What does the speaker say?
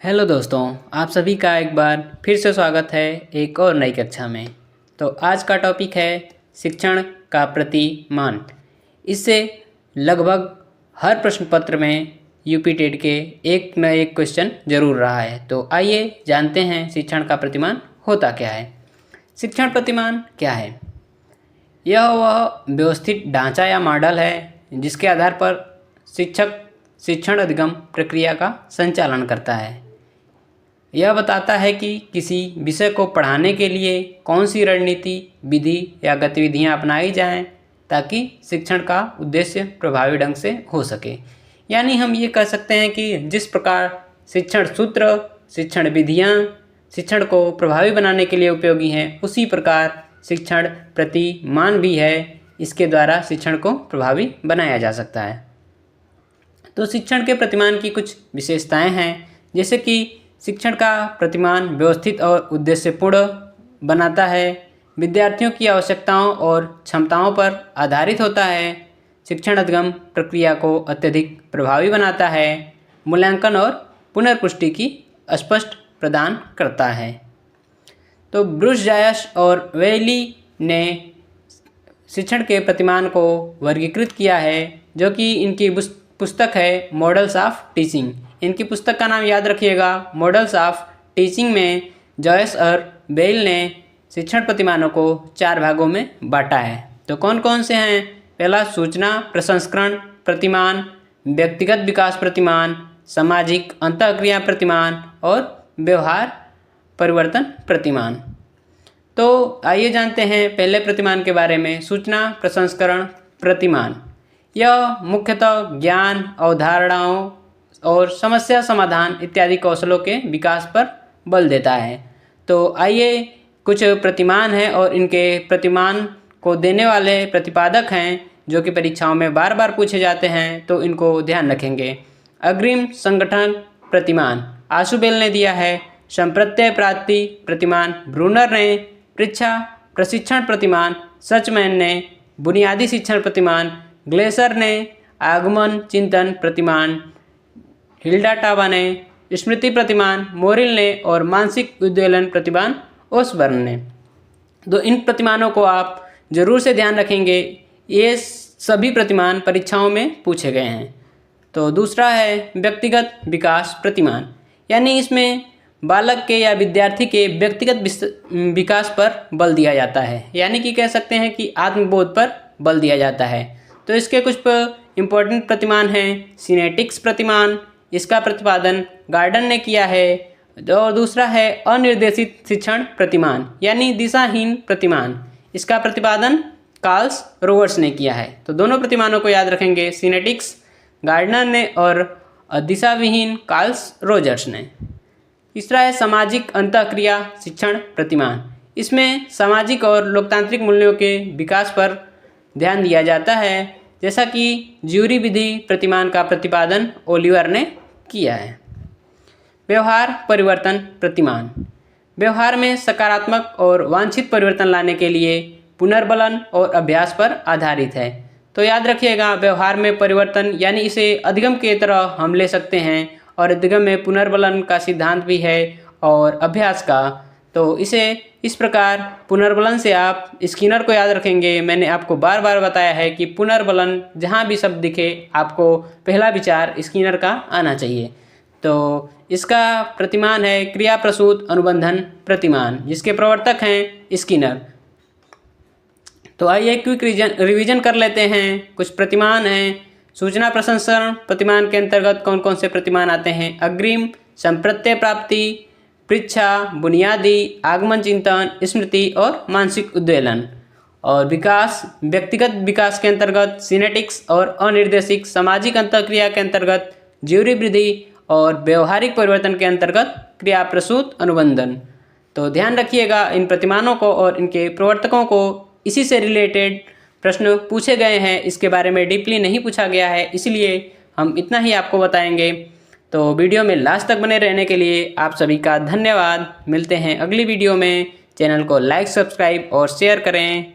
Hello दोस्तों, आप सभी का एक बार फिर से स्वागत है एक और नई कक्षा में। तो आज का टॉपिक है शिक्षण का प्रतिमान। इससे लगभग हर प्रश्न पत्र में यूपी टेट के एक न एक क्वेश्चन जरूर रहा है। तो आइए जानते हैं शिक्षण का प्रतिमान होता क्या है। शिक्षण प्रतिमान क्या है? यह वह व्यवस्थित ढांचा या मॉडल है जिसके आधार पर शिक्षक शिक्षण अधिगम प्रक्रिया का संचालन करता है। यह बताता है कि किसी विषय को पढ़ाने के लिए कौन सी रणनीति, विधि या गतिविधियां अपनाई जाएं ताकि शिक्षण का उद्देश्य प्रभावी ढंग से हो सके। यानी हम ये कह सकते हैं कि जिस प्रकार शिक्षण सूत्र, शिक्षण विधियां शिक्षण को प्रभावी बनाने के लिए उपयोगी हैं, उसी प्रकार शिक्षण प्रतिमान भी है। इसके द्वारा शिक्षण को प्रभावी बनाया जा सकता है। तो शिक्षण के प्रतिमान की कुछ विशेषताएं हैं, जैसे कि शिक्षण का प्रतिमान व्यवस्थित और उद्देश्यपूर्ण बनाता है, विद्यार्थियों की आवश्यकताओं और क्षमताओं पर आधारित होता है, शिक्षण अधिगम प्रक्रिया को अत्यधिक प्रभावी बनाता है, मूल्यांकन और पुनर्पुष्टि की स्पष्ट प्रदान करता है। तो ब्रूस जायस और वेली ने शिक्षण के प्रतिमान को वर्गीकृत किया है, जो कि इनकी पुस्तक है मॉडल्स ऑफ टीचिंग। इनकी पुस्तक का नाम याद रखिएगा, मॉडल्स ऑफ टीचिंग में जॉयस और बेल ने शिक्षण प्रतिमानों को 4 भागों में बांटा है। तो कौन कौन से हैं? पहला सूचना प्रसंस्करण प्रतिमान, व्यक्तिगत विकास प्रतिमान, सामाजिक अंतःक्रिया प्रतिमान और व्यवहार परिवर्तन प्रतिमान। तो आइए जानते हैं पहले प्रतिमान के बारे में, सूचना प्रसंस्करण प्रतिमान। यह मुख्यतः ज्ञान, अवधारणाओं और समस्या समाधान इत्यादि कौशलों के विकास पर बल देता है। तो आइए कुछ प्रतिमान हैं और इनके प्रतिमान को देने वाले प्रतिपादक हैं जो कि परीक्षाओं में बार बार पूछे जाते हैं, तो इनको ध्यान रखेंगे। अग्रिम संगठन प्रतिमान आशुबेल ने दिया है। संप्रत्यय प्राप्ति प्रतिमान ब्रूनर ने। परीक्षा प्रशिक्षण प्रतिमान सचमैन ने। बुनियादी शिक्षण प्रतिमान ग्लेसर ने। आगमन चिंतन प्रतिमान हिल्डा टाबा ने। स्मृति प्रतिमान मोरिल ने और मानसिक उद्वेलन प्रतिमान ओसबर्न ने। तो इन प्रतिमानों को आप जरूर से ध्यान रखेंगे, ये सभी प्रतिमान परीक्षाओं में पूछे गए हैं। तो दूसरा है व्यक्तिगत विकास प्रतिमान, यानी इसमें बालक के या विद्यार्थी के व्यक्तिगत विकास पर बल दिया जाता है, यानी कि कह सकते हैं कि आत्मबोध पर बल दिया जाता है। तो इसके कुछ इम्पोर्टेंट प्रतिमान हैं। सिनेटिक्स प्रतिमान, इसका प्रतिपादन गार्डन ने किया है। और दूसरा है अनिर्देशित शिक्षण प्रतिमान, यानी दिशाहीन प्रतिमान, इसका प्रतिपादन कार्ल्स रोवर्स ने किया है। तो दोनों प्रतिमानों को याद रखेंगे, सिनेटिक्स गार्डनर ने और दिशाविहीन कार्ल्स रोजर्स ने। तीसरा है सामाजिक अंतःक्रिया शिक्षण प्रतिमान। इसमें सामाजिक और लोकतांत्रिक मूल्यों के विकास पर ध्यान दिया जाता है, जैसा कि ज्यूरी विधि प्रतिमान का प्रतिपादन ओलिवर ने किया है। व्यवहार परिवर्तन प्रतिमान व्यवहार में सकारात्मक और वांछित परिवर्तन लाने के लिए पुनर्बलन और अभ्यास पर आधारित है। तो याद रखिएगा, व्यवहार में परिवर्तन यानी इसे अधिगम की तरह हम ले सकते हैं, और अधिगम में पुनर्बलन का सिद्धांत भी है और अभ्यास का। तो इसे इस प्रकार पुनर्बलन से आप स्किनर को याद रखेंगे। मैंने आपको बार बार बताया है कि पुनर्बलन जहाँ भी शब्द दिखे आपको पहला विचार स्किनर का आना चाहिए। तो इसका प्रतिमान है क्रिया प्रसूत अनुबंधन प्रतिमान, जिसके प्रवर्तक हैं स्किनर। तो आइए क्विक रिवीजन कर लेते हैं। कुछ प्रतिमान हैं। सूचना प्रसंस्करण प्रतिमान के अंतर्गत कौन कौन से प्रतिमान आते हैं? अग्रिम, संप्रत्यय प्राप्ति, परीक्षा, बुनियादी, आगमन चिंतन, स्मृति और मानसिक उद्वेलन। और विकास, व्यक्तिगत विकास के अंतर्गत सिनेटिक्स और अनिर्देशित, सामाजिक अंतःक्रिया के अंतर्गत ज्यूरी विधि और व्यवहारिक परिवर्तन के अंतर्गत क्रिया प्रसूत अनुबंधन। तो ध्यान रखिएगा इन प्रतिमानों को और इनके प्रवर्तकों को। इसी से रिलेटेड प्रश्न पूछे गए हैं, इसके बारे में डीपली नहीं पूछा गया है, इसलिए हम इतना ही आपको बताएंगे। तो वीडियो में लास्ट तक बने रहने के लिए आप सभी का धन्यवाद। मिलते हैं अगली वीडियो में। चैनल को लाइक, सब्सक्राइब और शेयर करें।